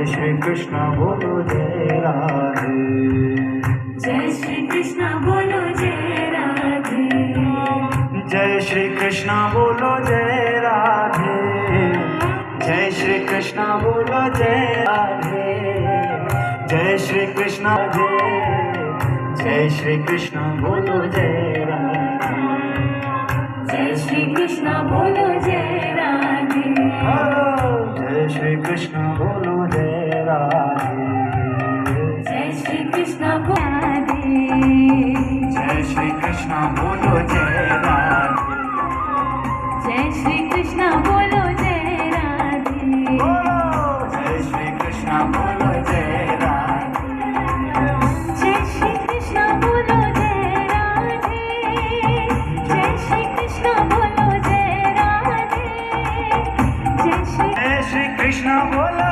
श्री कृष्ण बोलो जय राधे। जय श्री कृष्ण बोलो जय राधे। जय श्री कृष्ण बोलो जय राधे। जय श्री कृष्ण बोलो जय राधे। जय श्री कृष्ण जय श्री कृष्ण बोलो जय राधे। जय श्री कृष्ण बोलो जय राधे। जय श्री कृष्ण बोलो जय राधे। जय श्री कृष्ण राधे। जय श्री कृष्ण बोलो जय राधे। जय श्री कृष्ण बोलो जय राधे। जय श्री कृष्ण बोलो जय राधे। जय श्री कृष्ण बोलो जय राधे। जय श्री कृष्ण बोलो जय राधे। जय श्री कृष्ण बोलो